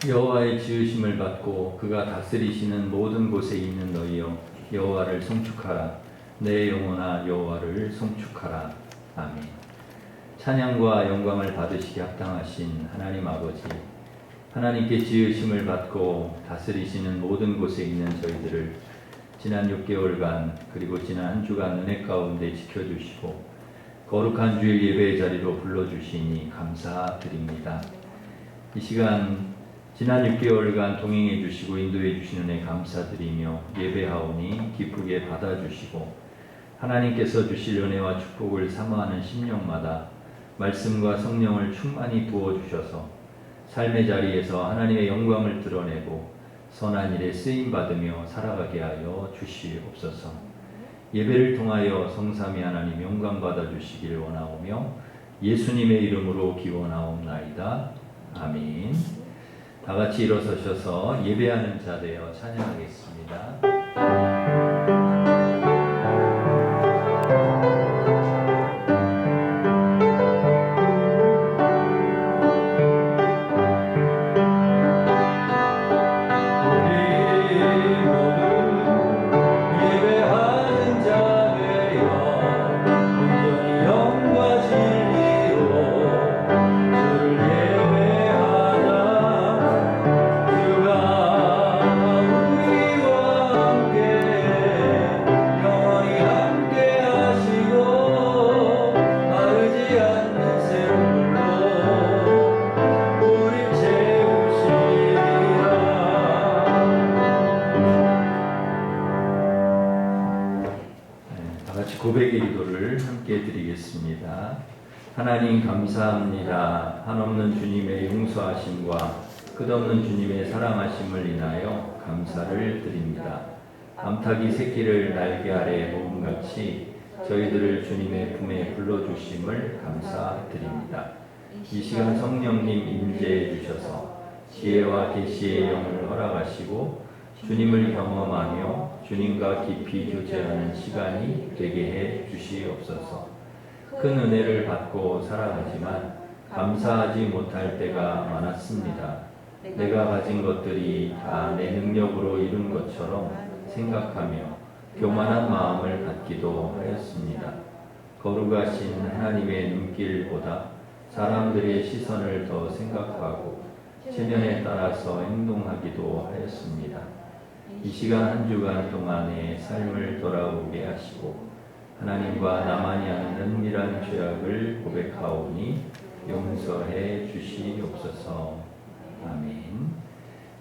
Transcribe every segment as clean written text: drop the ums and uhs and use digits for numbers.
여호와의 지으심을 받고 그가 다스리시는 모든 곳에 있는 너희여 여호와를 송축하라. 내 영혼아 여호와를 송축하라. 아멘. 찬양과 영광을 받으시기 합당하신 하나님 아버지, 하나님께 지으심을 받고 다스리시는 모든 곳에 있는 저희들을 지난 6개월간 그리고 지난 한 주간 은혜 가운데 지켜주시고 거룩한 주일 예배의 자리로 불러주시니 감사드립니다. 이 시간 지난 6개월간 동행해 주시고 인도해 주신 은혜 감사드리며 예배하오니 기쁘게 받아주시고 하나님께서 주실 은혜와 축복을 사모하는 심령마다 말씀과 성령을 충만히 부어주셔서 삶의 자리에서 하나님의 영광을 드러내고 선한 일에 쓰임받으며 살아가게 하여 주시옵소서. 예배를 통하여 성삼위 하나님 영광 받아주시길 원하오며 예수님의 이름으로 기원하옵나이다. 아멘. 다 같이 일어서셔서 예배하는 자 되어 찬양하겠습니다. 고백의 기도를 함께 드리겠습니다. 하나님 감사합니다. 한없는 주님의 용서하심과 끝없는 주님의 사랑하심을 인하여 감사를 드립니다. 암탉이 새끼를 날개 아래 모음같이 저희들을 주님의 품에 불러주심을 감사드립니다. 이 시간 성령님 임재해 주셔서 지혜와 계시의 영을 허락하시고 주님을 경험하며 주님과 깊이 교제하는 시간이 되게 해 주시옵소서. 큰 은혜를 받고 살아가지만 감사하지 못할 때가 많았습니다. 내가 가진 것들이 다 내 능력으로 이룬 것처럼 생각하며 교만한 마음을 갖기도 하였습니다. 거룩하신 하나님의 눈길보다 사람들의 시선을 더 생각하고 체면에 따라서 행동하기도 하였습니다. 이 시간 한 주간 동안의 삶을 돌아보게 하시고 하나님과 나만이 아는 은밀한 죄악을 고백하오니 용서해 주시옵소서. 아멘.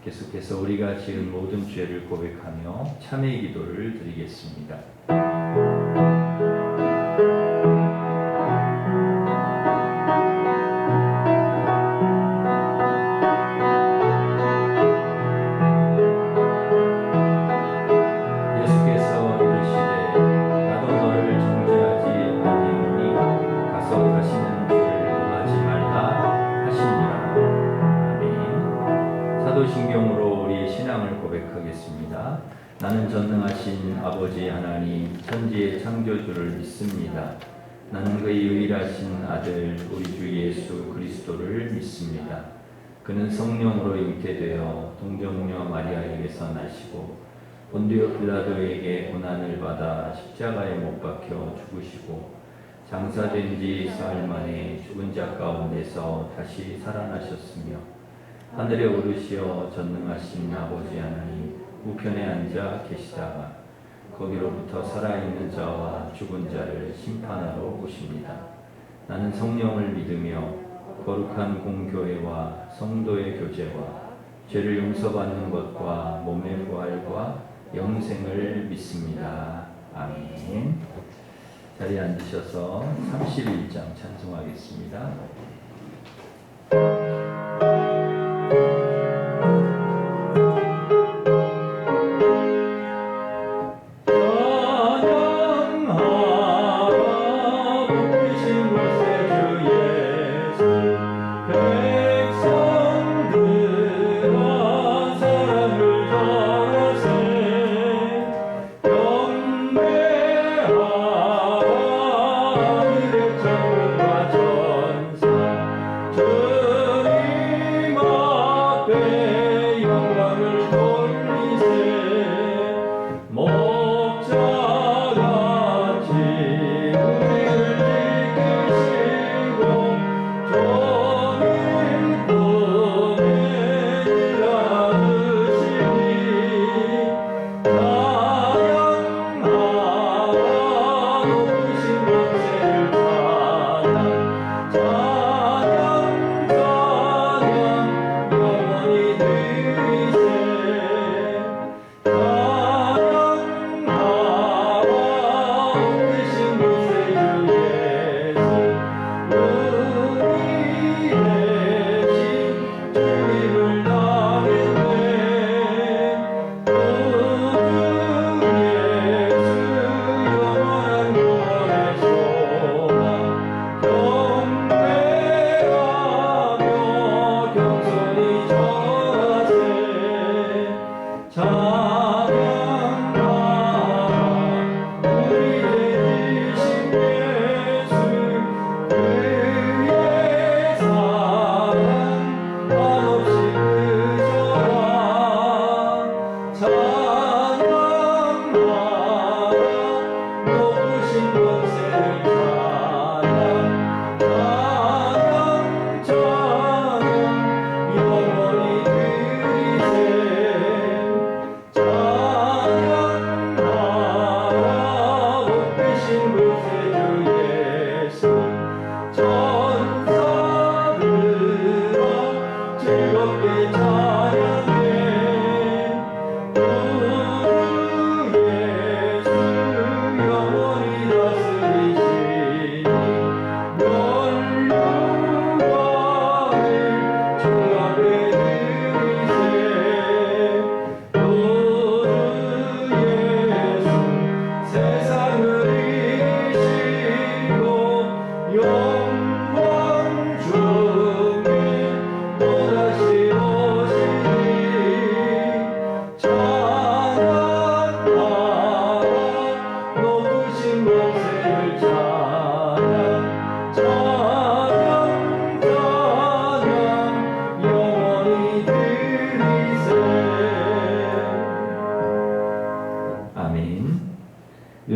계속해서 우리가 지은 모든 죄를 고백하며 참회 기도를 드리겠습니다. 사도신경으로 우리의 신앙을 고백하겠습니다. 나는 전능하신 아버지 하나님 천지의 창조주를 믿습니다. 나는 그의 유일하신 아들 우리 주 예수 그리스도를 믿습니다. 그는 성령으로 잉태되어 동정녀 마리아에게서 나시고 본디오 빌라도에게 고난을 받아 십자가에 못 박혀 죽으시고 장사된 지 사흘 만에 죽은 자 가운데서 다시 살아나셨으며 하늘에 오르시어 전능하신 아버지 하나님 우편에 앉아 계시다가 거기로부터 살아있는 자와 죽은 자를 심판하러 오십니다. 나는 성령을 믿으며 거룩한 공교회와 성도의 교제와 죄를 용서받는 것과 몸의 부활과 영생을 믿습니다. 아멘. 자리에 앉으셔서 31장 찬송하겠습니다. 영배하니 전과 전사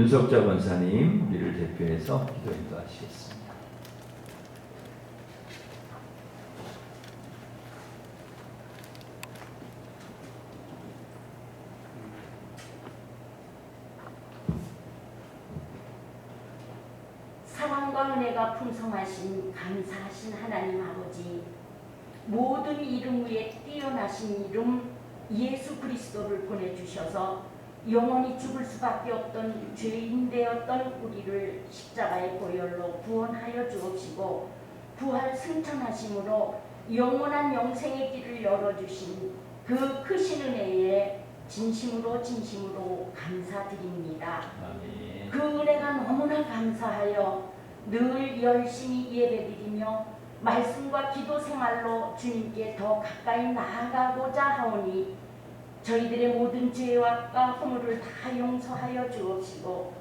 윤석자 권사님 우리를 대표해서 기도 인도하시겠습니다. 사랑과 은혜가 풍성하신 감사하신 하나님 아버지, 모든 이름 위에 뛰어나신 이름 예수 그리스도를 보내주셔서 영원히 죽을 수밖에 없던 죄인 되었던 우리를 십자가의 보혈로 구원하여 주옵시고, 부활 승천하심으로 영원한 영생의 길을 열어주신 그 크신 은혜에 진심으로 감사드립니다. 아멘. 그 은혜가 너무나 감사하여 늘 열심히 예배드리며 말씀과 기도 생활로 주님께 더 가까이 나아가고자 하오니, 저희들의 모든 죄와 허물을 다 용서하여 주옵시고,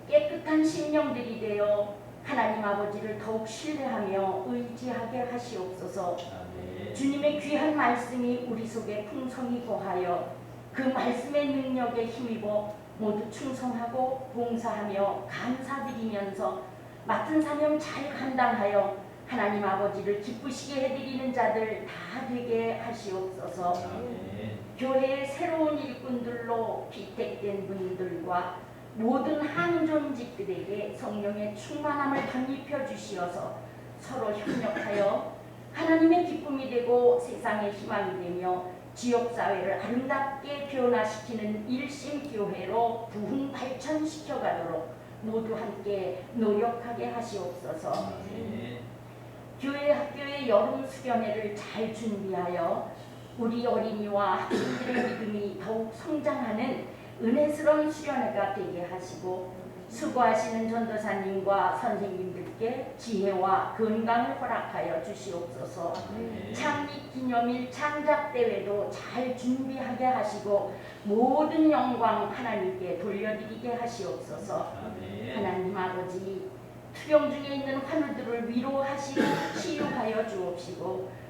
깨끗한 심령들이 되어 하나님 아버지를 더욱 신뢰하며 의지하게 하시옵소서. 아멘. 주님의 귀한 말씀이 우리 속에 풍성히 거하여 그 말씀의 능력에 힘입어 모두 충성하고 봉사하며 감사드리면서 맡은 사명 잘 감당하여 하나님 아버지를 기쁘시게 해드리는 자들 다 되게 하시옵소서. 아멘. 교회의 새로운 일꾼들로 피택된 분들과 모든 항존직들에게 성령의 충만함을 덧입혀 주시어서 서로 협력하여 하나님의 기쁨이 되고 세상의 희망이 되며 지역사회를 아름답게 변화시키는 일심교회로 부흥 발전시켜 가도록 모두 함께 노력하게 하시옵소서. 아멘. 교회 학교의 여름 수련회를 잘 준비하여 우리 어린이와 학생들의 믿음이 더욱 성장하는 은혜스러운 수련회가 되게 하시고, 수고하시는 전도사님과 선생님들께 지혜와 건강을 허락하여 주시옵소서. 창립 기념일 창작대회도 잘 준비하게 하시고 모든 영광 하나님께 돌려드리게 하시옵소서. 하나님 아버지, 투병 중에 있는 환우들을 위로하시고 치유하여 주옵시고,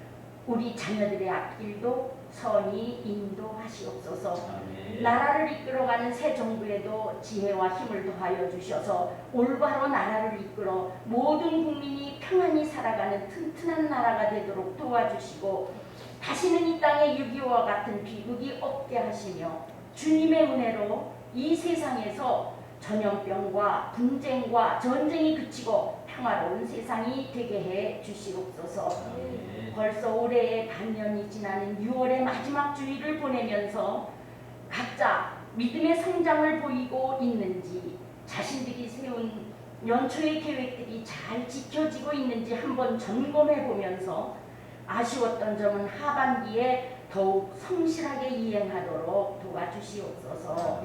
우리 자녀들의 앞길도 선히 인도하시옵소서. 나라를 이끌어가는 새 정부에도 지혜와 힘을 더하여 주셔서 올바로 나라를 이끌어 모든 국민이 평안히 살아가는 튼튼한 나라가 되도록 도와주시고, 다시는 이 땅에 6.25와 같은 비극이 없게 하시며 주님의 은혜로 이 세상에서 전염병과 분쟁과 전쟁이 그치고 평화로운 세상이 되게 해 주시옵소서. 벌써 올해의 반년이 지나는 6월의 마지막 주일을 보내면서 각자 믿음의 성장을 보이고 있는지, 자신들이 세운 연초의 계획들이 잘 지켜지고 있는지 한번 점검해 보면서 아쉬웠던 점은 하반기에 더욱 성실하게 이행하도록 도와주시옵소서.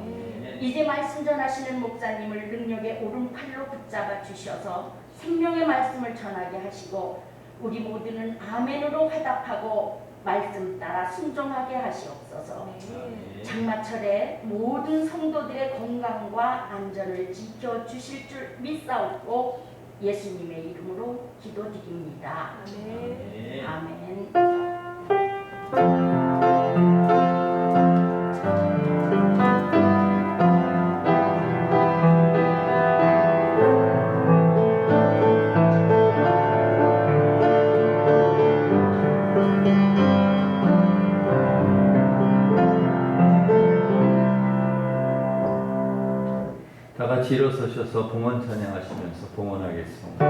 이제 말씀 전하시는 목사님을 능력의 오른팔로 붙잡아 주셔서 생명의 말씀을 전하게 하시고, 우리 모두는 아멘으로 화답하고 말씀 따라 순종하게 하시옵소서. 장마철에 모든 성도들의 건강과 안전을 지켜주실 줄 믿사옵고 예수님의 이름으로 기도드립니다. 아멘. 다 같이 일어서셔서 봉헌 찬양하시면서 봉헌하겠습니다.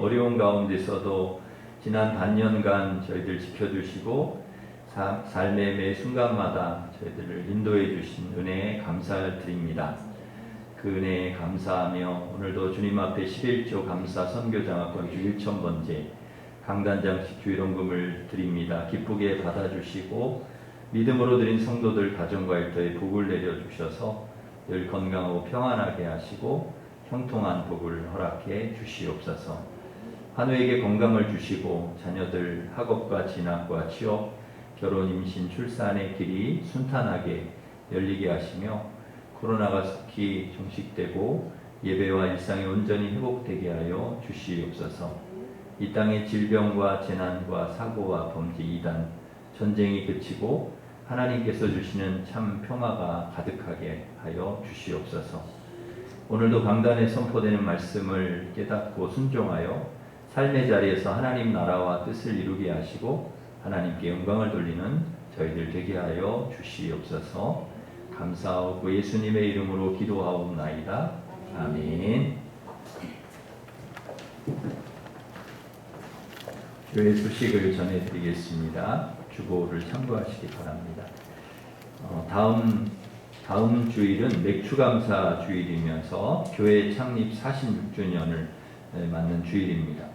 어려운 가운데서도 지난 반년간 저희들 지켜주시고 삶의 매 순간마다 저희들을 인도해 주신 은혜에 감사드립니다. 그 은혜에 감사하며 오늘도 주님 앞에 11조 감사 선교장학권 주 1,000번째 강단장식 주일원금을 드립니다. 기쁘게 받아주시고 믿음으로 드린 성도들 가정과 일터에 복을 내려주셔서 늘 건강하고 평안하게 하시고 형통한 복을 허락해 주시옵소서. 한우에게 건강을 주시고 자녀들 학업과 진학과 취업, 결혼, 임신, 출산의 길이 순탄하게 열리게 하시며 코로나가 속히 종식되고 예배와 일상이 온전히 회복되게 하여 주시옵소서. 이 땅의 질병과 재난과 사고와 범죄, 이단, 전쟁이 그치고 하나님께서 주시는 참 평화가 가득하게 하여 주시옵소서. 오늘도 강단에 선포되는 말씀을 깨닫고 순종하여 삶의 자리에서 하나님 나라와 뜻을 이루게 하시고 하나님께 영광을 돌리는 저희들 되게 하여 주시옵소서. 감사하고 예수님의 이름으로 기도하옵나이다. 아멘. 교회 소식을 전해드리겠습니다. 주보를 참고하시기 바랍니다. 다음 주일은 맥주감사 주일이면서 교회 창립 46주년을 맞는 주일입니다.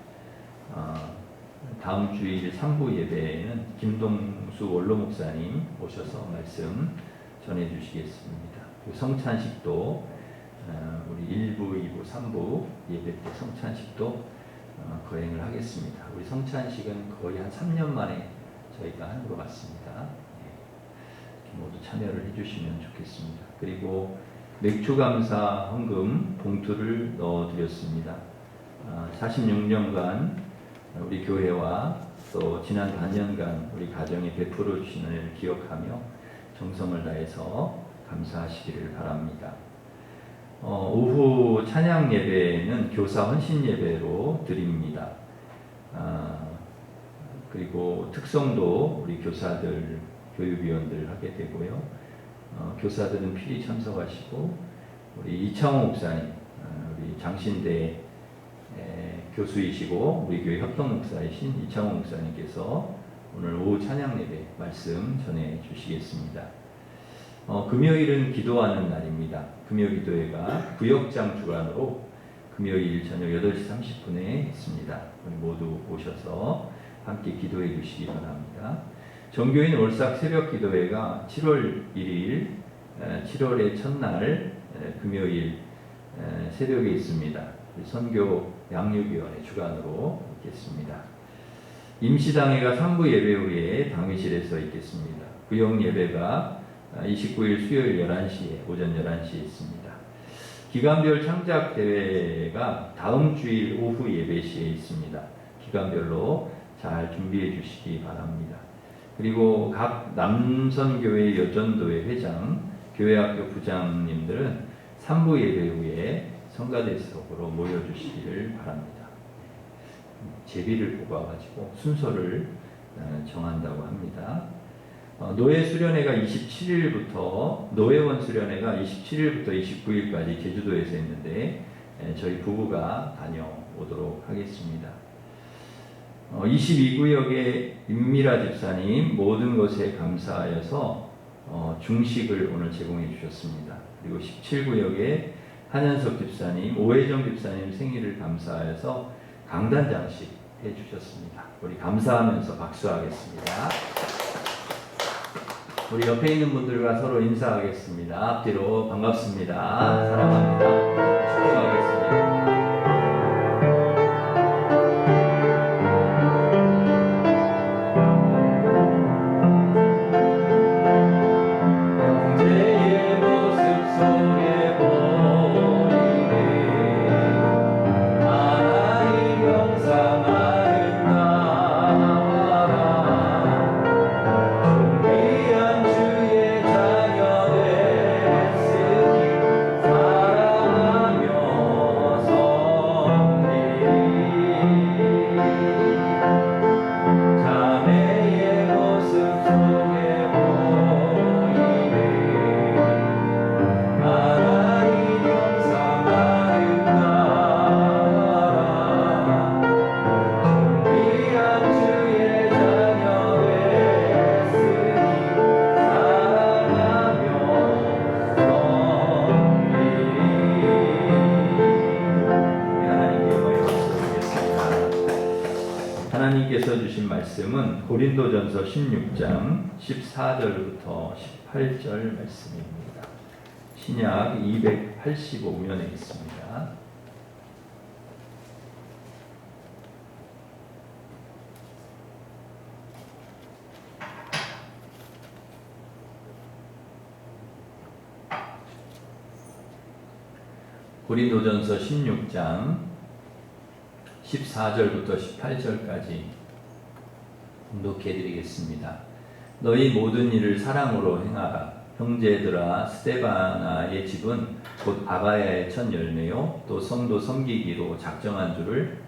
다음 주일 3부 예배에는 김동수 원로 목사님 오셔서 말씀 전해주시겠습니다. 성찬식도 우리 1부, 2부, 3부 예배 때 성찬식도 거행을 하겠습니다. 우리 성찬식은 거의 한 3년 만에 저희가 하는 것 같습니다. 모두 참여를 해주시면 좋겠습니다. 그리고 맥주감사 헌금 봉투를 넣어드렸습니다. 46년간 우리 교회와 또 지난 반년간 우리 가정에 베풀어 주신 은혜를 기억하며 정성을 다해서 감사하시기를 바랍니다. 오후 찬양 예배는 교사 헌신 예배로 드립니다. 그리고 특성도 우리 교사들, 교육위원들 하게 되고요. 교사들은 필히 참석하시고 우리 이창호 목사님, 우리 장신대 교수이시고 우리 교회 협동 목사이신 이창호 목사님께서 오늘 오후 찬양 예배 말씀 전해 주시겠습니다. 금요일은 기도하는 날입니다. 금요 기도회가 구역장 주관으로 금요일 저녁 8시 30분에 있습니다. 우리 모두 오셔서 함께 기도해 주시기 바랍니다. 정교인 올싹 새벽 기도회가 7월 1일 7월의 첫날 금요일 새벽에 있습니다. 선교 양육위원회 주관으로 있겠습니다. 임시당회가 3부 예배 후에 당회실에서 있겠습니다. 구역 예배가 29일 수요일 11시에 오전 11시에 있습니다. 기간별 창작 대회가 다음 주일 오후 예배 시에 있습니다. 기간별로 잘 준비해 주시기 바랍니다. 그리고 각 남선교회 여전도회 회장, 교회학교 부장님들은 3부 예배 후에 성가대석으로 모여주시기를 바랍니다. 제비를 뽑아가지고 순서를 정한다고 합니다. 노회 수련회가 27일부터 노회원 수련회가 27일부터 29일까지 제주도에서 있는데 저희 부부가 다녀오도록 하겠습니다. 22구역의 임미라 집사님 모든 것에 감사하여서 중식을 오늘 제공해 주셨습니다. 그리고 17구역의 한현석 집사님, 오혜정 집사님 생일을 감사하여서 강단장식 해주셨습니다. 우리 감사하면서 박수하겠습니다. 우리 옆에 있는 분들과 서로 인사하겠습니다. 앞뒤로 반갑습니다. 사랑합니다. 축복하겠습니다. 고린도전서 16장 14절부터 18절 말씀입니다. 신약 285면에 있습니다. 고린도전서 16장 14절부터 18절까지 봉독해드리겠습니다. 너희 모든 일을 사랑으로 행하라. 형제들아, 스데바나의 집은 곧 아가야의 첫 열매요 또 성도 섬기기로 작정한 줄을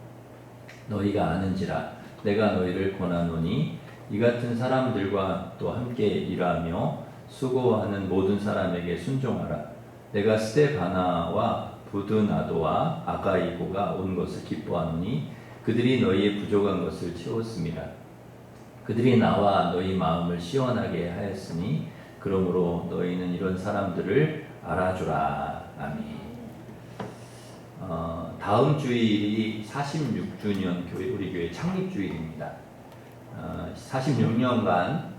너희가 아는지라. 내가 너희를 권하노니 이 같은 사람들과 또 함께 일하며 수고하는 모든 사람에게 순종하라. 내가 스데바나와 부드나도와 아가이고가 온 것을 기뻐하노니 그들이 너희의 부족한 것을 채웠습니다. 그들이 나와 너희 마음을 시원하게 하였으니 그러므로 너희는 이런 사람들을 알아주라. 아멘. 다음 주일이 46주년 우리 교회 창립주일입니다. 46년간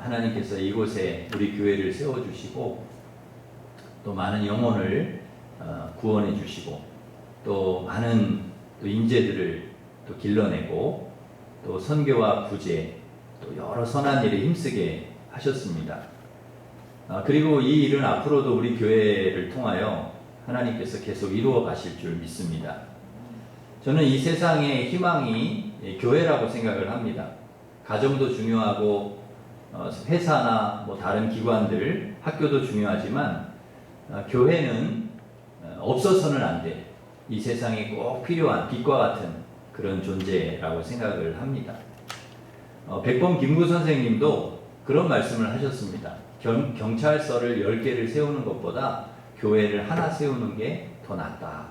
하나님께서 이곳에 우리 교회를 세워주시고 또 많은 영혼을 구원해 주시고 또 많은 또 인재들을 또 길러내고 또 선교와 구제 또 여러 선한 일에 힘쓰게 하셨습니다. 그리고 이 일은 앞으로도 우리 교회를 통하여 하나님께서 계속 이루어 가실 줄 믿습니다. 저는 이 세상의 희망이 교회라고 생각을 합니다. 가정도 중요하고 회사나 뭐 다른 기관들, 학교도 중요하지만 교회는 없어서는 안 돼. 이 세상에 꼭 필요한 빛과 같은 그런 존재라고 생각을 합니다. 백범 김구 선생님도 그런 말씀을 하셨습니다. 경찰서를 10개를 세우는 것보다 교회를 하나 세우는 게 더 낫다.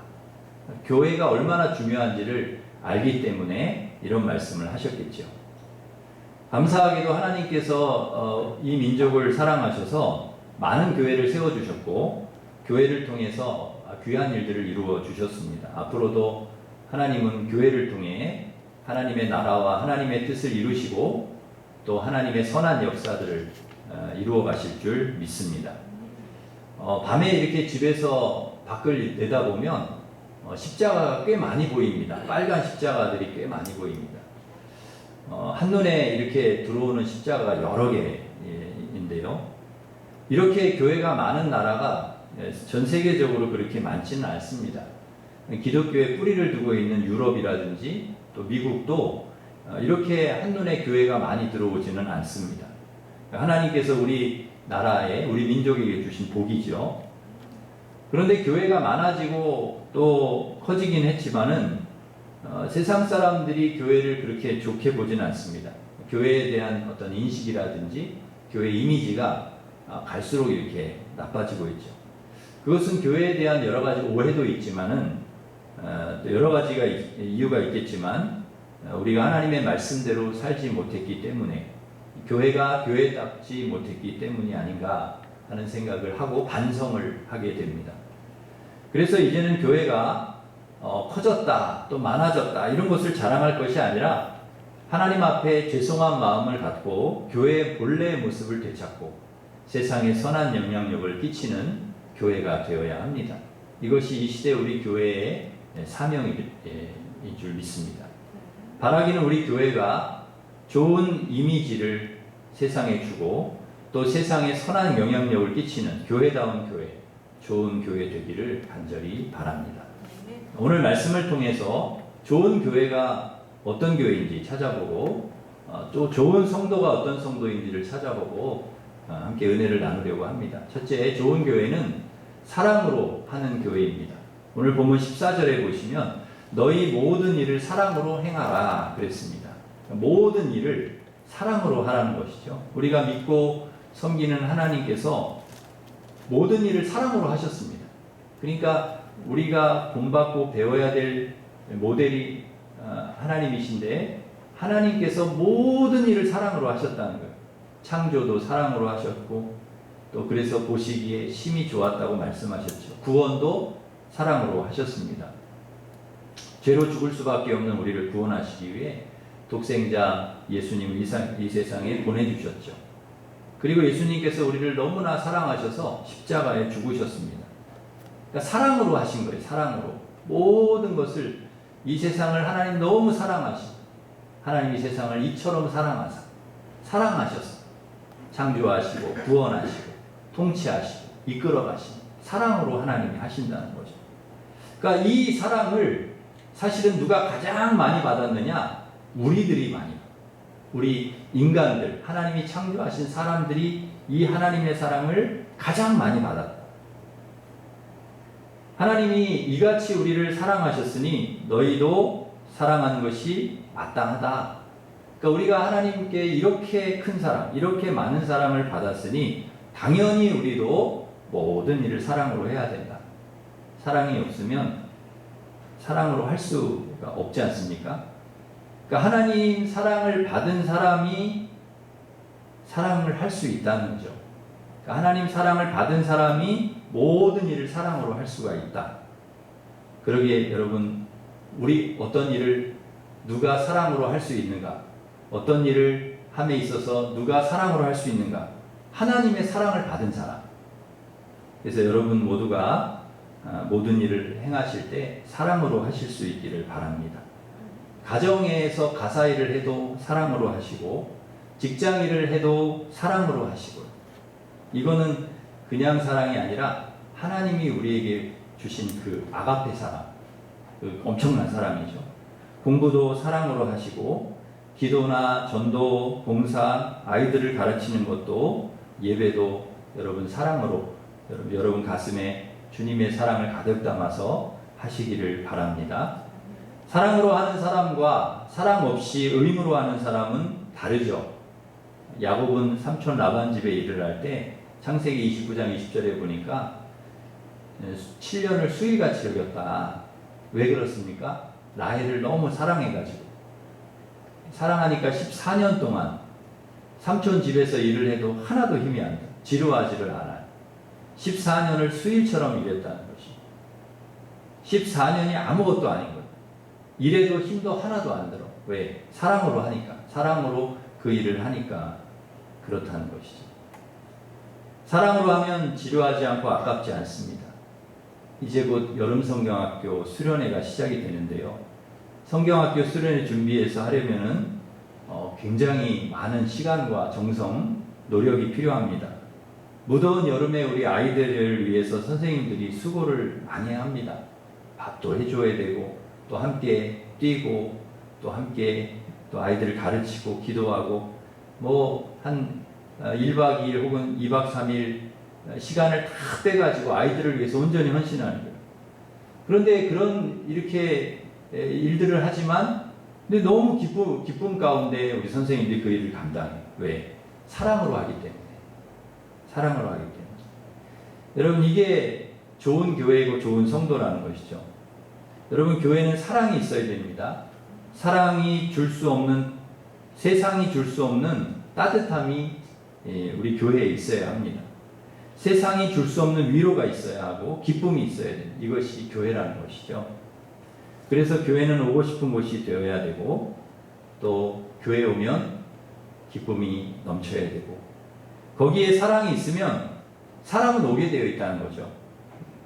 교회가 얼마나 중요한지를 알기 때문에 이런 말씀을 하셨겠죠. 감사하게도 하나님께서 이 민족을 사랑하셔서 많은 교회를 세워주셨고 교회를 통해서 귀한 일들을 이루어 주셨습니다. 앞으로도 하나님은 교회를 통해 하나님의 나라와 하나님의 뜻을 이루시고 또 하나님의 선한 역사들을 이루어 가실 줄 믿습니다. 밤에 이렇게 집에서 밖을 내다보면 십자가가 꽤 많이 보입니다. 빨간 십자가들이 꽤 많이 보입니다. 한눈에 이렇게 들어오는 십자가가 여러 개인데요. 이렇게 교회가 많은 나라가 전 세계적으로 그렇게 많지는 않습니다. 기독교의 뿌리를 두고 있는 유럽이라든지 또 미국도 이렇게 한눈에 교회가 많이 들어오지는 않습니다. 하나님께서 우리 나라에 우리 민족에게 주신 복이죠. 그런데 교회가 많아지고 또 커지긴 했지만은 세상 사람들이 교회를 그렇게 좋게 보지는 않습니다. 교회에 대한 어떤 인식이라든지 교회 이미지가 갈수록 이렇게 나빠지고 있죠. 그것은 교회에 대한 여러 가지 오해도 있지만은 여러 가지가 이유가 있겠지만 우리가 하나님의 말씀대로 살지 못했기 때문에 교회가 교회답지 못했기 때문이 아닌가 하는 생각을 하고 반성을 하게 됩니다. 그래서 이제는 교회가 커졌다 또 많아졌다 이런 것을 자랑할 것이 아니라 하나님 앞에 죄송한 마음을 갖고 교회의 본래의 모습을 되찾고 세상에 선한 영향력을 끼치는 교회가 되어야 합니다. 이것이 이 시대 우리 교회의 사명인 줄 믿습니다. 바라기는 우리 교회가 좋은 이미지를 세상에 주고 또 세상에 선한 영향력을 끼치는 교회다운 교회, 좋은 교회 되기를 간절히 바랍니다. 오늘 말씀을 통해서 좋은 교회가 어떤 교회인지 찾아보고 또 좋은 성도가 어떤 성도인지를 찾아보고 함께 은혜를 나누려고 합니다. 첫째, 좋은 교회는 사랑으로 하는 교회입니다. 오늘 본문 14절에 보시면 너희 모든 일을 사랑으로 행하라 그랬습니다. 모든 일을 사랑으로 하라는 것이죠. 우리가 믿고 섬기는 하나님께서 모든 일을 사랑으로 하셨습니다. 그러니까 우리가 본받고 배워야 될 모델이 하나님이신데 하나님께서 모든 일을 사랑으로 하셨다는 거예요. 창조도 사랑으로 하셨고 또 그래서 보시기에 심히 좋았다고 말씀하셨죠. 구원도 사랑으로 하셨습니다. 죄로 죽을 수밖에 없는 우리를 구원하시기 위해 독생자 예수님을 이 세상에 보내주셨죠. 그리고 예수님께서 우리를 너무나 사랑하셔서 십자가에 죽으셨습니다. 그러니까 사랑으로 하신 거예요. 사랑으로. 모든 것을, 이 세상을 하나님 너무 하나님 이 세상을 이처럼 사랑하셔서 창조하시고 구원하시고 통치하시고 이끌어가시고 사랑으로 하나님이 하신다는 거죠. 그러니까 이 사랑을 사실은 누가 가장 많이 받았느냐? 우리들이 많이 받았어요. 우리 인간들, 하나님이 창조하신 사람들이 이 하나님의 사랑을 가장 많이 받았다. 하나님이 이같이 우리를 사랑하셨으니 너희도 사랑하는 것이 마땅하다. 그러니까 우리가 하나님께 이렇게 큰 사랑, 이렇게 많은 사랑을 받았으니 당연히 우리도 모든 일을 사랑으로 해야 된다. 사랑이 없으면 사랑으로 할 수가 없지 않습니까? 그러니까 하나님 사랑을 받은 사람이 사랑을 할 수 있다는 거죠. 그러니까 하나님 사랑을 받은 사람이 모든 일을 사랑으로 할 수가 있다. 그러기에 여러분, 우리 어떤 일을 누가 사랑으로 할 수 있는가? 어떤 일을 함에 있어서 누가 사랑으로 할 수 있는가? 하나님의 사랑을 받은 사람. 그래서 여러분 모두가 모든 일을 행하실 때 사랑으로 하실 수 있기를 바랍니다. 가정에서 가사일을 해도 사랑으로 하시고 직장일을 해도 사랑으로 하시고, 이거는 그냥 사랑이 아니라 하나님이 우리에게 주신 그 아가페 사랑, 그 엄청난 사랑이죠. 공부도 사랑으로 하시고 기도나 전도, 봉사, 아이들을 가르치는 것도, 예배도 여러분 사랑으로, 여러분 가슴에 주님의 사랑을 가득 담아서 하시기를 바랍니다. 사랑으로 하는 사람과 사랑 없이 의무로 하는 사람은 다르죠. 야곱은 삼촌 라반 집에 일을 할 때 창세기 29장 20절에 보니까 7년을 수일같이 여겼다. 왜 그렇습니까? 라헬을 너무 사랑해가지고. 사랑하니까 14년 동안 삼촌 집에서 일을 해도 하나도 힘이 안 돼. 지루하지를 않아요. 14년을 수일처럼 일했다는 것이. 14년이 아무것도 아닌 거예요. 일해도 힘도 하나도 안 들어. 왜? 사랑으로 하니까. 사랑으로 그 일을 하니까 그렇다는 것이죠. 사랑으로 하면 지루하지 않고 아깝지 않습니다. 이제 곧 여름 성경학교 수련회가 시작이 되는데요. 성경학교 수련회 준비해서 하려면은 굉장히 많은 시간과 정성, 노력이 필요합니다. 무더운 여름에 우리 아이들을 위해서 선생님들이 수고를 많이 합니다. 밥도 해줘야 되고, 또 함께 뛰고, 또 함께 또 아이들을 가르치고 기도하고, 뭐 한 1박 2일 혹은 2박 3일 시간을 다 빼가지고 아이들을 위해서 온전히 헌신하는 거예요. 그런데 그런 이렇게 일들을 하지만, 근데 너무 기쁨 가운데 우리 선생님들이 그 일을 감당해요. 왜? 사랑으로 하기 때문에. 사랑으로 하기 때문에. 여러분, 이게 좋은 교회이고 좋은 성도라는 것이죠. 여러분, 교회는 사랑이 있어야 됩니다. 사랑이 줄 수 없는, 세상이 줄 수 없는 따뜻함이 우리 교회에 있어야 합니다. 세상이 줄 수 없는 위로가 있어야 하고 기쁨이 있어야 됩니다. 이것이 교회라는 것이죠. 그래서 교회는 오고 싶은 곳이 되어야 되고, 또 교회에 오면 기쁨이 넘쳐야 되고, 거기에 사랑이 있으면 사람은 오게 되어 있다는 거죠.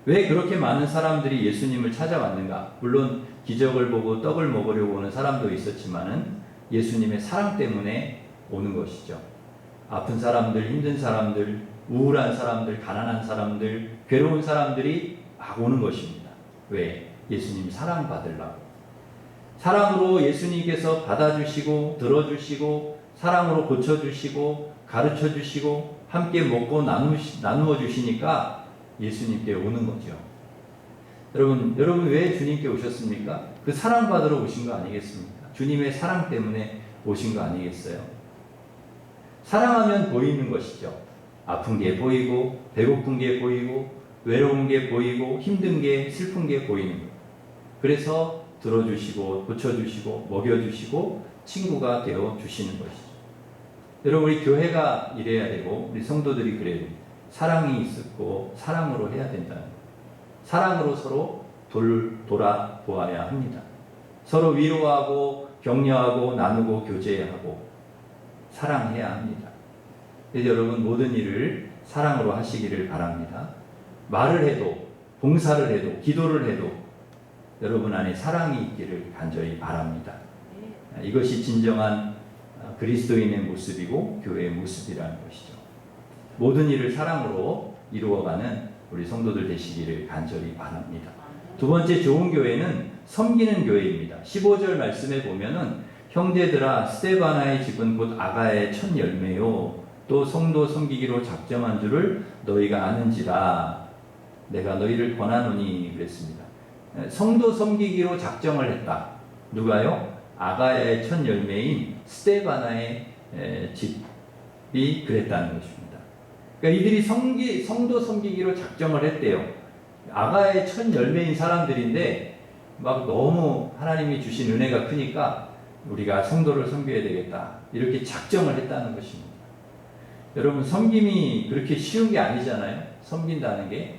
왜 그렇게 많은 사람들이 예수님을 찾아왔는가? 물론 기적을 보고 떡을 먹으려고 오는 사람도 있었지만은 예수님의 사랑 때문에 오는 것이죠. 아픈 사람들, 힘든 사람들, 우울한 사람들, 가난한 사람들, 괴로운 사람들이 막 오는 것입니다. 왜? 예수님 사랑받으려고. 사랑으로 예수님께서 받아주시고 들어주시고 사랑으로 고쳐주시고 가르쳐주시고 함께 먹고 나누어 주시니까 예수님께 오는 거죠. 여러분 왜 주님께 오셨습니까? 그 사랑받으러 오신 거 아니겠습니까? 주님의 사랑 때문에 오신 거 아니겠어요? 사랑하면 보이는 것이죠. 아픈 게 보이고, 배고픈 게 보이고, 외로운 게 보이고, 힘든 게, 슬픈 게 보이는 거예요. 그래서 들어주시고, 고쳐주시고, 먹여주시고, 친구가 되어 주시는 것이죠. 여러분, 우리 교회가 이래야 되고, 우리 성도들이 그래야 됩니다. 사랑이 있고, 사랑으로 해야 된다는 거예요. 사랑으로 서로 돌아보아야 합니다. 서로 위로하고, 격려하고 나누고 교제하고 사랑해야 합니다. 그래서 여러분 모든 일을 사랑으로 하시기를 바랍니다. 말을 해도 봉사를 해도 기도를 해도 여러분 안에 사랑이 있기를 간절히 바랍니다. 이것이 진정한 그리스도인의 모습이고 교회의 모습이라는 것이죠. 모든 일을 사랑으로 이루어가는 우리 성도들 되시기를 간절히 바랍니다. 두 번째 좋은 교회는 섬기는 교회입니다. 15절 말씀에 보면은 형제들아 스데바나의 집은 곧 아가의 첫 열매요 또 성도 섬기기로 작정한 줄을 너희가 아는지라 내가 너희를 권하노니 그랬습니다. 성도 섬기기로 작정을 했다. 누가요? 아가야의 첫 열매인 스데바나의 집이 그랬다는 것입니다. 그러니까 이들이 성도 섬기기로 작정을 했대요. 아가야의 첫 열매인 사람들인데 막 너무 하나님이 주신 은혜가 크니까 우리가 성도를 섬겨야 되겠다 이렇게 작정을 했다는 것입니다. 여러분 섬김이 그렇게 쉬운 게 아니잖아요. 섬긴다는 게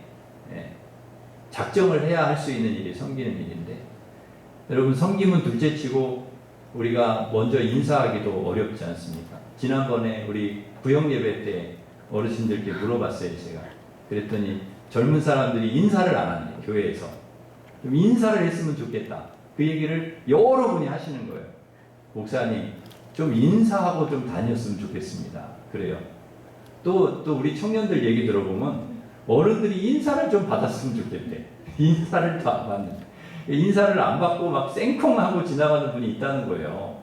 작정을 해야 할 수 있는 일이 섬기는 일인데 여러분 섬김은 둘째치고 우리가 먼저 인사하기도 어렵지 않습니까? 지난번에 우리 구역 예배 때 어르신들께 물어봤어요. 제가 그랬더니 젊은 사람들이 인사를 안 하네요. 교회에서 좀 인사를 했으면 좋겠다 그 얘기를 여러 분이 하시는 거예요. 목사님 좀 인사하고 좀 다녔으면 좋겠습니다. 그래요. 또 우리 청년들 얘기 들어보면 어른들이 인사를 좀 받았으면 좋겠대. 인사를 또 안 받는데 인사를 안 받고 막 생콩하고 지나가는 분이 있다는 거예요.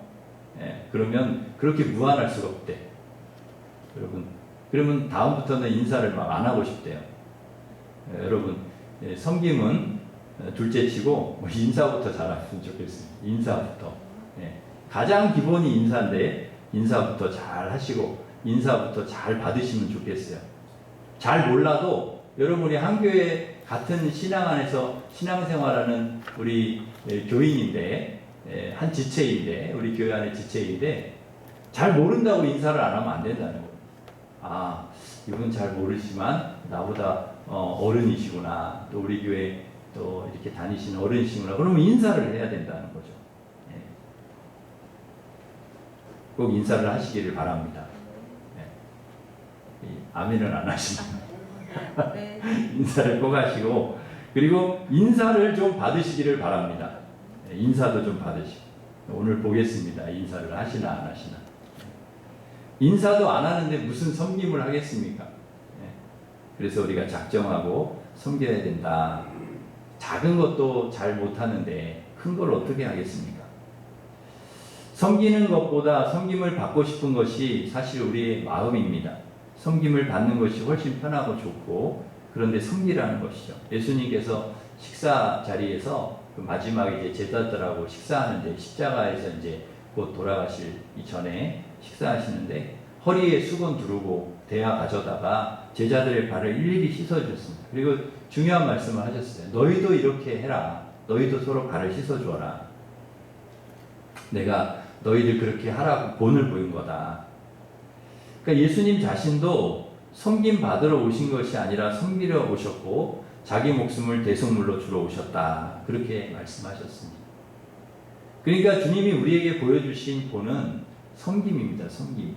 그러면 그렇게 무안할 수가 없대. 여러분 그러면 다음부터는 인사를 막 안 하고 싶대요. 여러분 섬김은 둘째치고 인사부터 잘하면 좋겠습니다. 인사부터 가장 기본이 인사인데 인사부터 잘 하시고 인사부터 잘 받으시면 좋겠어요. 잘 몰라도 여러분이 한 교회 같은 신앙 안에서 신앙생활하는 우리 교인인데 한 지체인데 우리 교회 안의 지체인데 잘 모른다고 인사를 안 하면 안 된다는 거예요. 아 이분 잘 모르지만 나보다 어른이시구나 또 우리 교회 또 이렇게 다니시는 어른이시구나 그러면 인사를 해야 된다는 거죠. 꼭 인사를 하시기를 바랍니다. 아멘은 안 하시나요? 인사를 꼭 하시고 그리고 인사를 좀 받으시기를 바랍니다. 인사도 좀 받으시고 오늘 보겠습니다. 인사를 하시나 안 하시나. 인사도 안 하는데 무슨 섬김을 하겠습니까? 그래서 우리가 작정하고 섬겨야 된다. 작은 것도 잘 못하는데 큰 걸 어떻게 하겠습니까? 섬기는 것보다 섬김을 받고 싶은 것이 사실 우리의 마음입니다. 섬김을 받는 것이 훨씬 편하고 좋고 그런데 섬기라는 것이죠. 예수님께서 식사 자리에서 그 마지막에 이제 제자들하고 식사하는데 십자가에서 이제 곧 돌아가실 이전에 식사하시는데 허리에 수건 두르고 대야 가져다가 제자들의 발을 일일이 씻어주셨습니다. 그리고 중요한 말씀을 하셨어요. 너희도 이렇게 해라. 너희도 서로 발을 씻어주어라. 내가 너희들 그렇게 하라고 본을 보인 거다. 그러니까 예수님 자신도 섬김 받으러 오신 것이 아니라 섬기러 오셨고 자기 목숨을 대속물로 주러 오셨다. 그렇게 말씀하셨습니다. 그러니까 주님이 우리에게 보여주신 본은 섬김입니다. 섬김.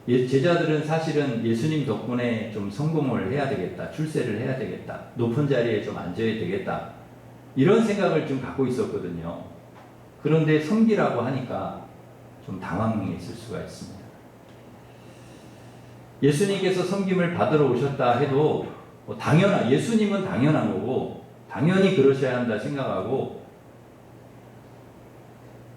제자들은 사실은 예수님 덕분에 좀 성공을 해야 되겠다. 출세를 해야 되겠다. 높은 자리에 좀 앉아야 되겠다. 이런 생각을 좀 갖고 있었거든요. 그런데 섬기라고 하니까 좀 당황했을 수가 있습니다. 예수님께서 섬김을 받으러 오셨다 해도 예수님은 당연한 거고 당연히 그러셔야 한다 생각하고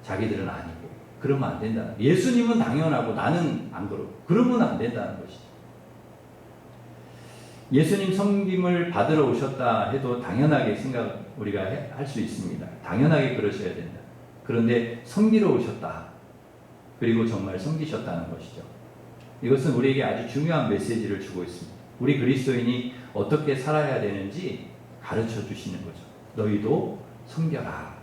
자기들은 아니고 그러면 안 된다. 예수님은 당연하고 나는 안 그러고 그러면 안 된다는 것이죠. 예수님 섬김을 받으러 오셨다 해도 당연하게 우리가 할 수 있습니다. 당연하게 그러셔야 된다. 그런데 섬기러 오셨다. 그리고 정말 섬기셨다는 것이죠. 이것은 우리에게 아주 중요한 메시지를 주고 있습니다. 우리 그리스도인이 어떻게 살아야 되는지 가르쳐 주시는 거죠. 너희도 섬겨라.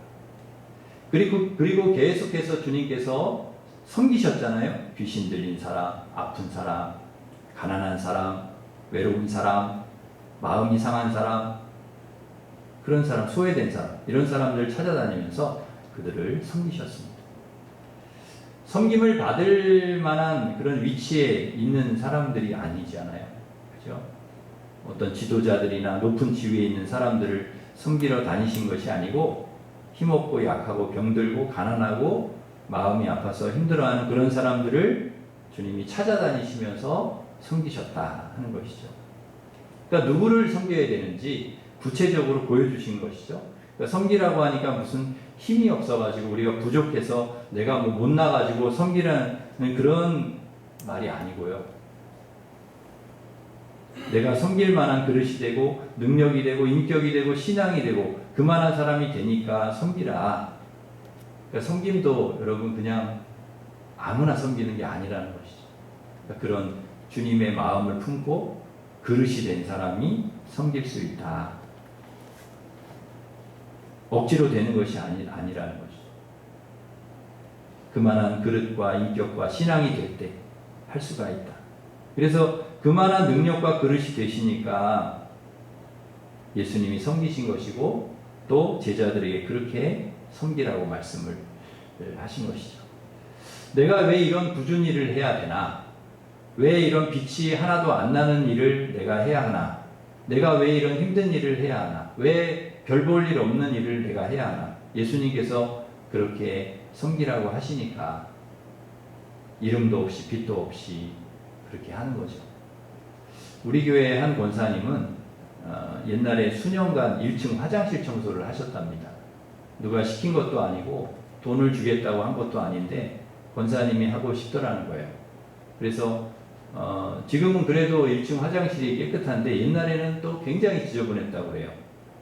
그리고 계속해서 주님께서 섬기셨잖아요. 귀신 들린 사람, 아픈 사람, 가난한 사람, 외로운 사람, 마음이 상한 사람, 그런 사람, 소외된 사람, 이런 사람들 찾아다니면서 그들을 섬기셨습니다. 섬김을 받을 만한 그런 위치에 있는 사람들이 아니잖아요. 그죠? 어떤 지도자들이나 높은 지위에 있는 사람들을 섬기러 다니신 것이 아니고 힘없고 약하고 병들고 가난하고 마음이 아파서 힘들어하는 그런 사람들을 주님이 찾아다니시면서 섬기셨다 하는 것이죠. 그러니까 누구를 섬겨야 되는지 구체적으로 보여주신 것이죠. 그러니까 섬기라고 하니까 무슨 힘이 없어가지고 우리가 부족해서 내가 뭐 못 나가지고 섬기라는 그런 말이 아니고요. 내가 섬길 만한 그릇이 되고 능력이 되고 인격이 되고 신앙이 되고 그만한 사람이 되니까 섬기라. 그러니까 섬김도 여러분 그냥 아무나 섬기는 게 아니라는 것이죠. 그러니까 그런 주님의 마음을 품고 그릇이 된 사람이 섬길 수 있다. 억지로 되는 것이 아니라는 것이죠. 그만한 그릇과 인격과 신앙이 될 때 할 수가 있다. 그래서 그만한 능력과 그릇이 되시니까 예수님이 섬기신 것이고 또 제자들에게 그렇게 섬기라고 말씀을 하신 것이죠. 내가 왜 이런 굳은 일을 해야 되나? 왜 이런 빛이 하나도 안 나는 일을 내가 해야 하나? 내가 왜 이런 힘든 일을 해야 하나? 왜 별 볼 일 없는 일을 내가 해야 하나? 예수님께서 그렇게 섬기라고 하시니까 이름도 없이 빛도 없이 그렇게 하는 거죠. 우리 교회 한 권사님은 옛날에 수년간 1층 화장실 청소를 하셨답니다. 누가 시킨 것도 아니고 돈을 주겠다고 한 것도 아닌데 권사님이 하고 싶더라는 거예요. 그래서 지금은 그래도 1층 화장실이 깨끗한데 옛날에는 또 굉장히 지저분했다고 해요.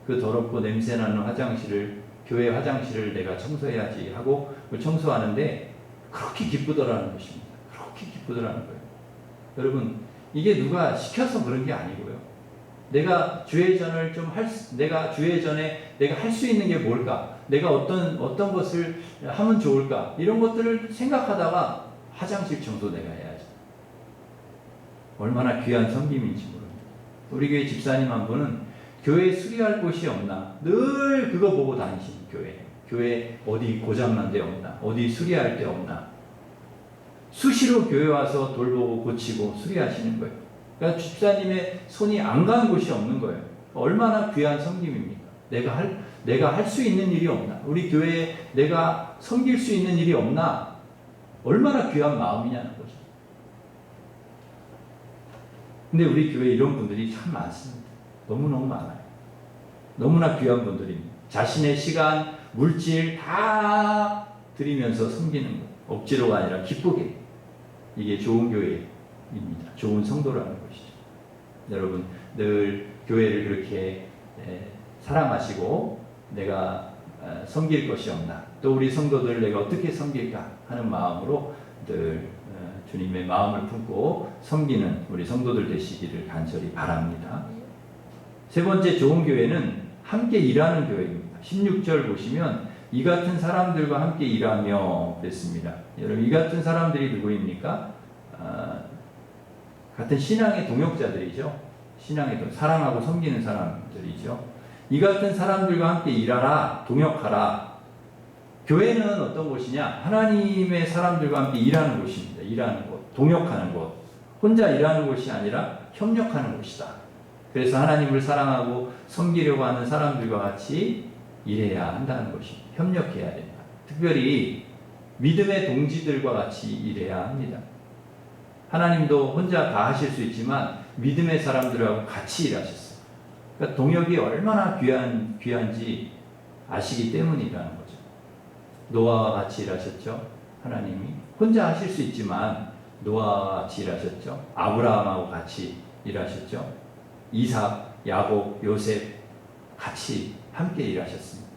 그 더럽고 냄새나는 화장실을 교회 화장실을 내가 청소해야지 하고 청소하는데 그렇게 기쁘더라는 것입니다. 그렇게 기쁘더라는 거예요. 여러분 이게 누가 시켜서 그런 게 아니고요. 내가 주회전을 내가 주회전에 내가 할 수 있는 게 뭘까? 내가 어떤 것을 하면 좋을까? 이런 것들을 생각하다가 화장실 청소 내가 해야지. 얼마나 귀한 섬김인지 모릅니다. 우리 교회 집사님 한 분은 교회에 수리할 곳이 없나? 늘 그거 보고 다니시는 교회. 교회 어디 고장난 데 없나? 어디 수리할 데 없나? 수시로 교회 와서 돌보고 고치고 수리하시는 거예요. 그러니까 집사님의 손이 안 가는 곳이 없는 거예요. 얼마나 귀한 섬김입니까? 내가 할 수 있는 일이 없나? 우리 교회에 내가 섬길 수 있는 일이 없나? 얼마나 귀한 마음이냐는 거죠. 근데 우리 교회에 이런 분들이 참 많습니다. 너무너무 많아요. 너무나 귀한 분들입니다. 자신의 시간, 물질 다 드리면서 섬기는 것. 억지로가 아니라 기쁘게. 이게 좋은 교회입니다. 좋은 성도라는 것이죠. 여러분 늘 교회를 그렇게 사랑하시고 내가 섬길 것이 없나, 또 우리 성도들을 내가 어떻게 섬길까 하는 마음으로 늘 주님의 마음을 품고 섬기는 우리 성도들 되시기를 간절히 바랍니다. 세 번째 좋은 교회는 함께 일하는 교회입니다. 16절 보시면 이 같은 사람들과 함께 일하며 그랬습니다. 여러분 이 같은 사람들이 누구입니까? 같은 신앙의 동역자들이죠. 신앙의 사랑하고 섬기는 사람들이죠. 이 같은 사람들과 함께 일하라, 동역하라. 교회는 어떤 곳이냐? 하나님의 사람들과 함께 일하는 곳입니다. 일하는 곳, 동역하는 곳. 혼자 일하는 곳이 아니라 협력하는 곳이다. 그래서 하나님을 사랑하고 섬기려고 하는 사람들과 같이 일해야 한다는 것입니다. 협력해야 된다. 특별히 믿음의 동지들과 같이 일해야 합니다. 하나님도 혼자 다 하실 수 있지만 믿음의 사람들하고 같이 일하셨어요. 그러니까 동역이 얼마나 귀한지 아시기 때문이라는 거죠. 노아와 같이 일하셨죠. 하나님이 혼자 하실 수 있지만 노아와 같이 일하셨죠. 아브라함하고 같이 일하셨죠. 이삭, 야곱, 요셉 같이 함께 일하셨습니다.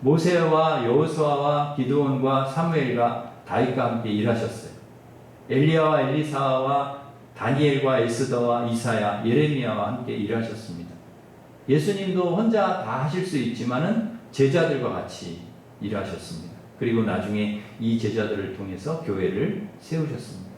모세와 여호수아와 기드온과 사무엘과 다윗과 함께 일하셨어요. 엘리야와 엘리사와 다니엘과 에스더와 이사야, 예레미야와 함께 일하셨습니다. 예수님도 혼자 다 하실 수 있지만은 제자들과 같이 일하셨습니다. 그리고 나중에 이 제자들을 통해서 교회를 세우셨습니다.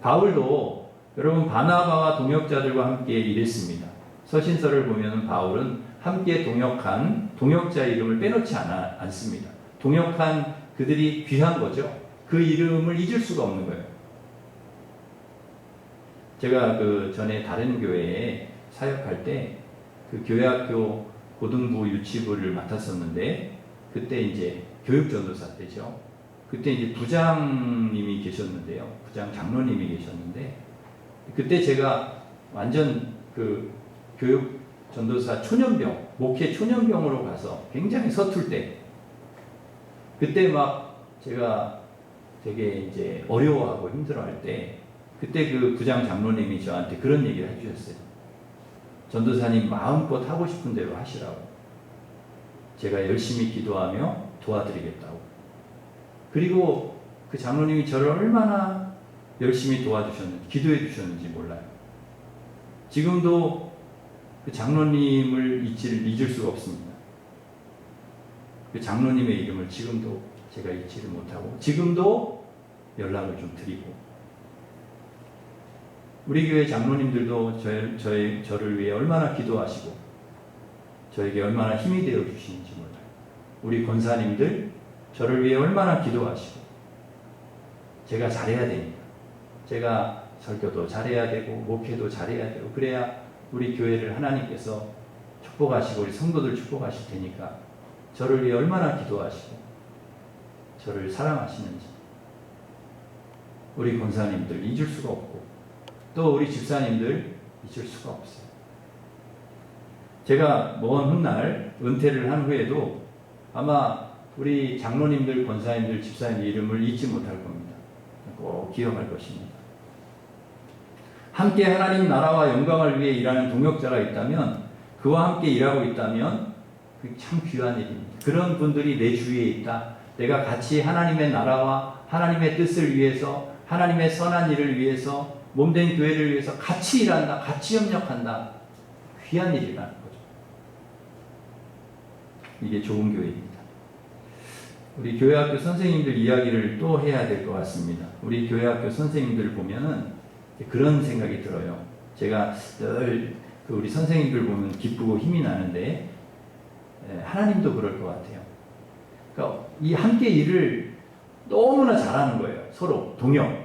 바울도 여러분 바나바와 동역자들과 함께 일했습니다. 서신서를 보면 바울은 함께 동역한 동역자의 이름을 빼놓지 않습니다. 동역한 그들이 귀한 거죠. 그 이름을 잊을 수가 없는 거예요. 제가 그 전에 다른 교회에 사역할 때 그 교회학교 고등부 유치부를 맡았었는데 그때 이제 교육전도사 때죠. 그때 이제 부장님이 계셨는데요. 부장 장로님이 계셨는데 그때 제가 완전 그 교육 전도사 초년병, 목회 초년병으로 가서 굉장히 서툴 때 그때 막 제가 되게 이제 어려워하고 힘들어할 때 그때 그 부장 장로님이 저한테 그런 얘기를 해주셨어요. 전도사님 마음껏 하고 싶은 대로 하시라고. 제가 열심히 기도하며 도와드리겠다고. 그리고 그 장로님이 저를 얼마나 열심히 도와주셨는지, 기도해 주셨는지 몰라요. 지금도 그 장로님을 잊을 수가 없습니다. 그 장로님의 이름을 지금도 제가 잊지를 못하고 지금도 연락을 좀 드리고 우리 교회 장로님들도 저를 위해 얼마나 기도하시고 저에게 얼마나 힘이 되어 주시는지 몰라요. 우리 권사님들 저를 위해 얼마나 기도하시고 제가 잘해야 됩니다. 제가 설교도 잘해야 되고 목회도 잘해야 되고 그래야 우리 교회를 하나님께서 축복하시고 우리 성도들 축복하실 테니까 저를 위해 얼마나 기도하시고 저를 사랑하시는지 우리 권사님들 잊을 수가 없고 또 우리 집사님들 잊을 수가 없어요. 제가 먼 훗날 은퇴를 한 후에도 아마 우리 장로님들, 권사님들, 집사님들 이름을 잊지 못할 겁니다. 꼭 기억할 것입니다. 함께 하나님 나라와 영광을 위해 일하는 동역자가 있다면 그와 함께 일하고 있다면 그게 참 귀한 일입니다. 그런 분들이 내 주위에 있다. 내가 같이 하나님의 나라와 하나님의 뜻을 위해서 하나님의 선한 일을 위해서 몸된 교회를 위해서 같이 일한다. 같이 협력한다. 귀한 일이라는 거죠. 이게 좋은 교회입니다. 우리 교회학교 선생님들 이야기를 또 해야 될 것 같습니다. 우리 교회학교 선생님들 보면은 그런 생각이 들어요. 제가 늘 우리 선생님들 보면 기쁘고 힘이 나는데 하나님도 그럴 것 같아요. 그러니까 이 함께 일을 너무나 잘하는 거예요. 서로 동역.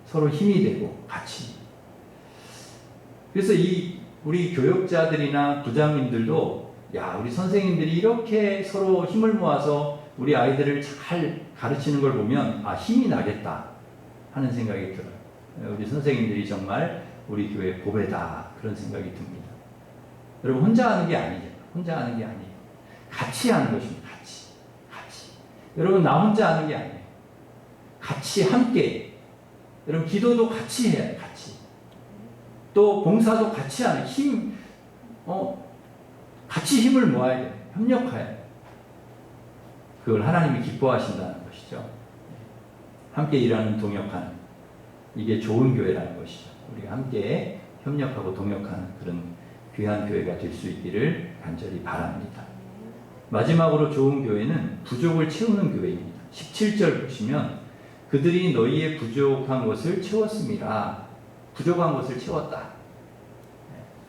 서로 힘이 되고 같이. 그래서 우리 교역자들이나 부장님들도 야, 우리 선생님들이 이렇게 서로 힘을 모아서 우리 아이들을 잘 가르치는 걸 보면 아, 힘이 나겠다 하는 생각이 들어요. 우리 선생님들이 정말 우리 교회 보배다 그런 생각이 듭니다. 여러분 혼자 하는 게 아니죠. 혼자 하는 게 아니에요. 같이 하는 것입니다. 같이. 여러분 나 혼자 하는 게 아니에요. 같이 함께. 여러분 기도도 같이 해야 돼요. 같이. 또 봉사도 같이 하는 같이 힘을 모아야 돼요. 협력해야 돼요. 그걸 하나님이 기뻐하신다는 것이죠. 함께 일하는 동역하는 이게 좋은 교회라는 것이죠. 우리가 함께 협력하고 동역하는 그런 귀한 교회가 될 수 있기를 간절히 바랍니다. 마지막으로 좋은 교회는 부족을 채우는 교회입니다. 17절 보시면 그들이 너희의 부족한 것을 채웠음이라. 부족한 것을 채웠다.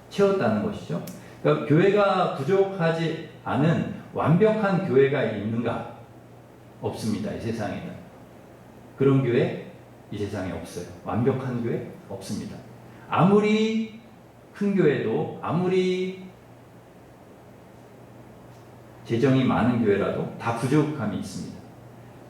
채웠다는 것이죠. 그러니까 교회가 부족하지 않은 완벽한 교회가 있는가? 없습니다. 이 세상에는. 그런 교회 이 세상에 없어요. 완벽한 교회 없습니다. 아무리 큰 교회도 아무리 재정이 많은 교회라도 다 부족함이 있습니다.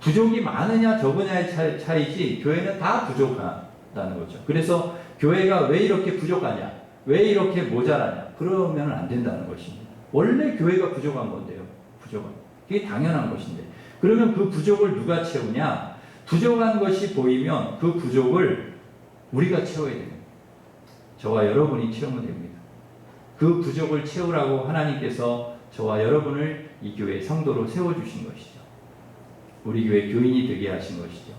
부족이 많으냐 적으냐의 차이지 교회는 다 부족하다는 거죠. 그래서 교회가 왜 이렇게 부족하냐? 왜 이렇게 모자라냐? 그러면 안 된다는 것입니다. 원래 교회가 부족한 건데요. 부족한. 그게 당연한 것인데. 그러면 그 부족을 누가 채우냐? 부족한 것이 보이면 그 부족을 우리가 채워야 됩니다. 저와 여러분이 채우면 됩니다. 그 부족을 채우라고 하나님께서 저와 여러분을 이 교회 성도로 세워주신 것이죠. 우리 교회 교인이 되게 하신 것이죠.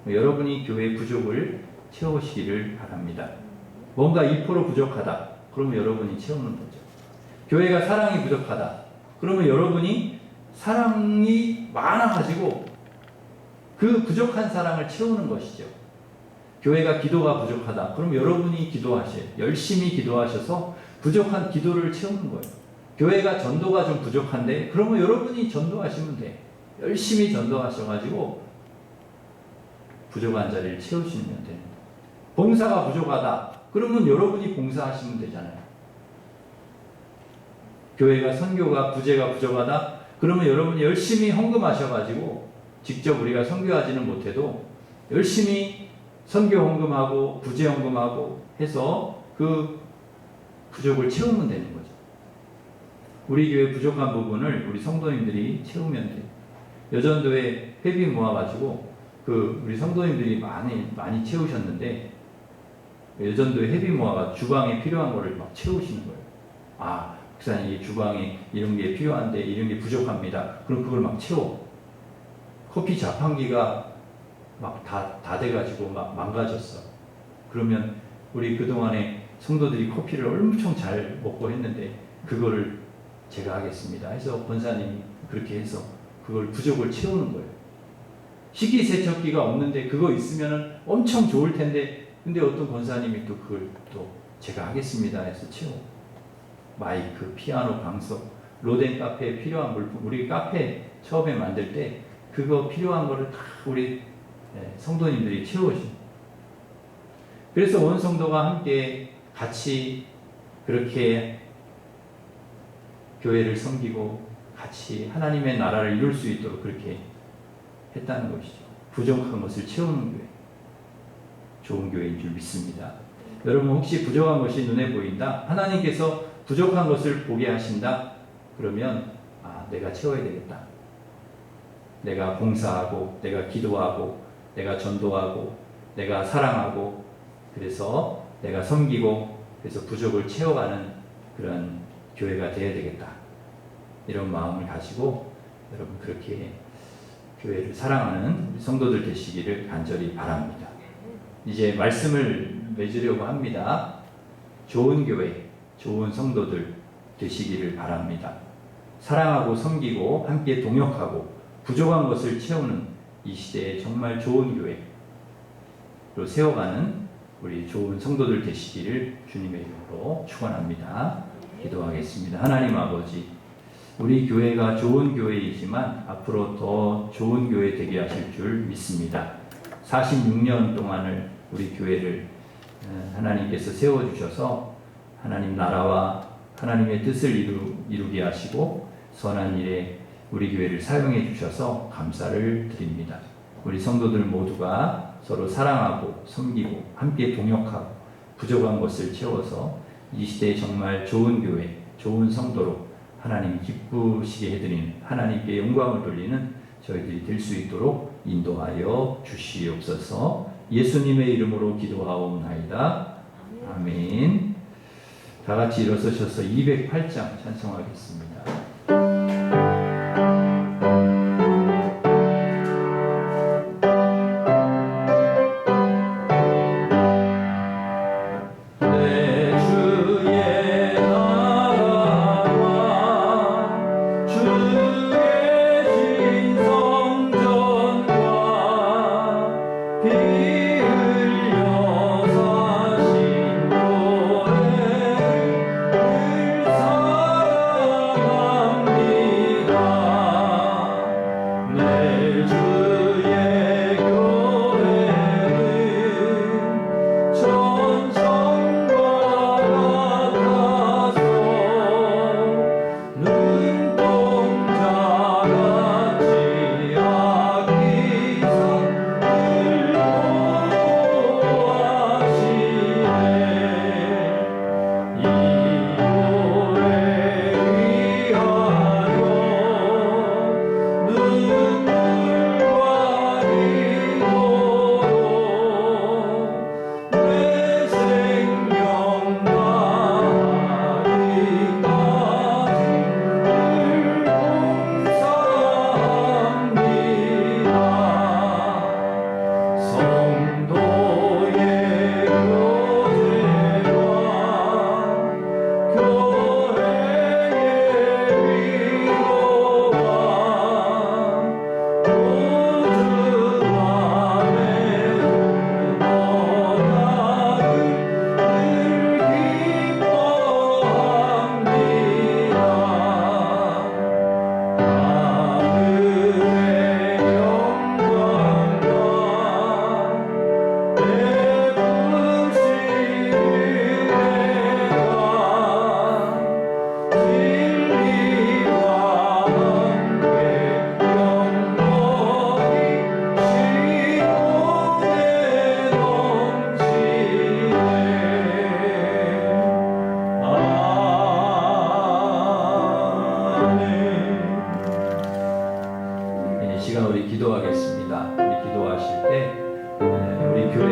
여러분이 교회 부족을 채우시기를 바랍니다. 뭔가 2% 부족하다. 그러면 여러분이 채우는 거죠. 교회가 사랑이 부족하다. 그러면 여러분이 사랑이 많아가지고 그 부족한 사랑을 채우는 것이죠. 교회가 기도가 부족하다. 그럼 여러분이 기도하셔요. 열심히 기도하셔서 부족한 기도를 채우는 거예요. 교회가 전도가 좀 부족한데 그러면 여러분이 전도하시면 돼. 열심히 전도하셔가지고 부족한 자리를 채우시면 됩니다. 봉사가 부족하다. 그러면 여러분이 봉사하시면 되잖아요. 교회가 선교가 부재가 부족하다. 그러면 여러분이 열심히 헌금하셔가지고 직접 우리가 선교하지는 못해도 열심히 선교 헌금하고 부재 헌금하고 해서 그 부족을 채우면 되는 거죠. 우리 교회 부족한 부분을 우리 성도님들이 채우면 돼요. 여전도에 회비 모아가지고 우리 성도님들이 많이 채우셨는데 여전도에 회비 모아가 주방에 필요한 거를 막 채우시는 거예요. 아, 목사님 주방에 이런 게 필요한데 이런 게 부족합니다. 그럼 그걸 막 채워. 커피 자판기가 막 다 돼가지고 막 망가졌어. 그러면 우리 그동안에 성도들이 커피를 엄청 잘 먹고 했는데 그거를 제가 하겠습니다 해서 권사님이 그렇게 해서 그걸 부족을 채우는 거예요. 식기세척기가 없는데 그거 있으면 엄청 좋을 텐데 근데 어떤 권사님이 또 그걸 또 제가 하겠습니다 해서 채워. 마이크, 피아노, 방석, 로덴 카페에 필요한 물품, 우리 카페 처음에 만들 때 그거 필요한 거를 다 우리 성도님들이 채워주신. 그래서 온 성도가 함께 같이 그렇게 교회를 섬기고 같이 하나님의 나라를 이룰 수 있도록 그렇게 했다는 것이죠. 부족한 것을 채우는 교회. 좋은 교회인 줄 믿습니다. 여러분 혹시 부족한 것이 눈에 보인다? 하나님께서 부족한 것을 보게 하신다? 그러면 내가 채워야 되겠다. 내가 봉사하고 내가 기도하고 내가 전도하고 내가 사랑하고 그래서 내가 섬기고 그래서 부족을 채워가는 그런 교회가 되어야 되겠다. 이런 마음을 가지고 여러분 그렇게 교회를 사랑하는 성도들 되시기를 간절히 바랍니다. 이제 말씀을 맺으려고 합니다. 좋은 교회, 좋은 성도들 되시기를 바랍니다. 사랑하고 섬기고 함께 동역하고 부족한 것을 채우는 이 시대에 정말 좋은 교회로 세워가는 우리 좋은 성도들 되시기를 주님의 이름으로 축원합니다. 기도하겠습니다. 하나님 아버지, 우리 교회가 좋은 교회이지만 앞으로 더 좋은 교회 되게 하실 줄 믿습니다. 46년 동안을 우리 교회를 하나님께서 세워주셔서 하나님 나라와 하나님의 뜻을 이루게 하시고 선한 일에 우리 교회를 사용해 주셔서 감사를 드립니다. 우리 성도들 모두가 서로 사랑하고 섬기고 함께 동역하고 부족한 것을 채워서 이 시대에 정말 좋은 교회, 좋은 성도로 하나님 기쁘시게 해드리는 하나님께 영광을 돌리는 저희들이 될 수 있도록 인도하여 주시옵소서. 예수님의 이름으로 기도하옵나이다. 아멘. 다 같이 일어서셔서 208장 찬송하겠습니다.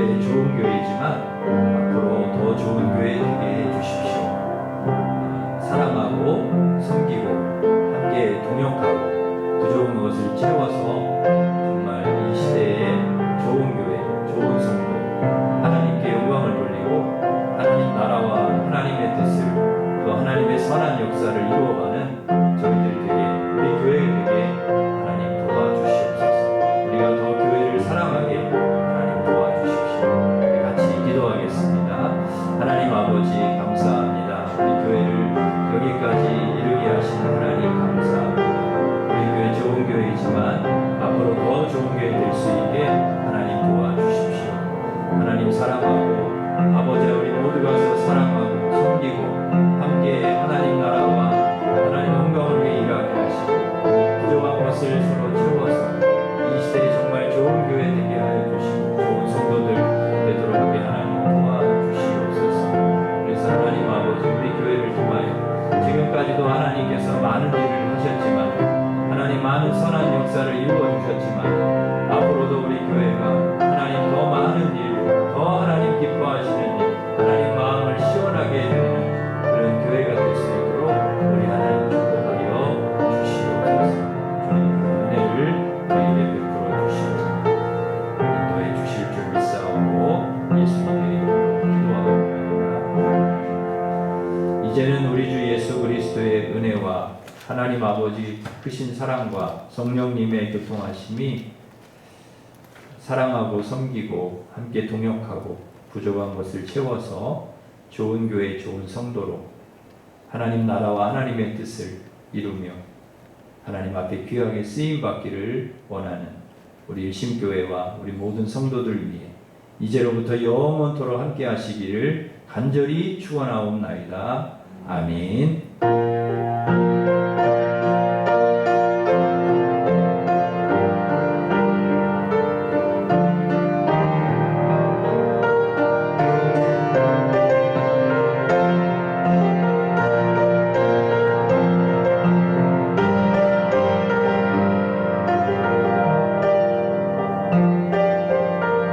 교회 좋은 교회지만 앞으로 더 좋은 교회 되게 해주십시오. 사랑하고 섬기고 함께 동역하고 부족한 것을 채워서 정말 이 시대에 좋은 교회, 좋은 성도, 하나님께 영광을 돌리고 하나님 나라와 하나님의 뜻을 또 하나님의 선한 역사를 이루어가는 저희들 되게, 우리 교회 되게 하나님 도와주시옵소서. 우리가 더 교회를 사랑하게 하나님 도와주십시오. 우리 같이 기도하겠습니다. 하나님 아버지 감사합니다. 우리 교회를 여기까지 이르게 하신 하나님 감사합니다. 우리 교회 좋은 교회이지만 앞으로 더 좋은 교회 될 수 있게 하나님 도와주십시오. 하나님 사랑하고 아버지, 우리 모두가 서로 사랑하고 섬기고 함께 하나님 나라와 하나님 영광을 위해 일하게 하시고 부족한 것을 서로 채워서 이 시대에 정말 좋은 교회 되게 하여 주시고 좋은 성도들 되도록 하나님 도와주시옵소서. 그래서 하나님 아버지, 우리 교회를 통하여 지금까지도 하나님께서 많은 일을 하셨지만 하나님 많은 선한 역사를 이루어 주셨지만 앞으로도 우리 교회가 하나님 더 많은 일, 더 하나님 기뻐하시는 일, 하나님 마음을 시원하게 해드리는 그런 교회가 될 수 있도록 우리 하나님 축복하여 주시옵소서. 주님 그 은혜를 저희에게 베풀어 주시고 인도해 주실 줄 믿사오고 예수님의 이름으로 기도하옵나이다. 이제는 우리 주 예수 그리스도의 은혜와 하나님 아버지 크신 사랑과 성령님의 교통하심이 사랑하고 섬기고 함께 동역하고 부족한 것을 채워서 좋은 교회 좋은 성도로 하나님 나라와 하나님의 뜻을 이루며 하나님 앞에 귀하게 쓰임 받기를 원하는 우리 일심교회와 우리 모든 성도들 위해 이제로부터 영원토록 함께 하시기를 간절히 축원하옵나이다. 아멘.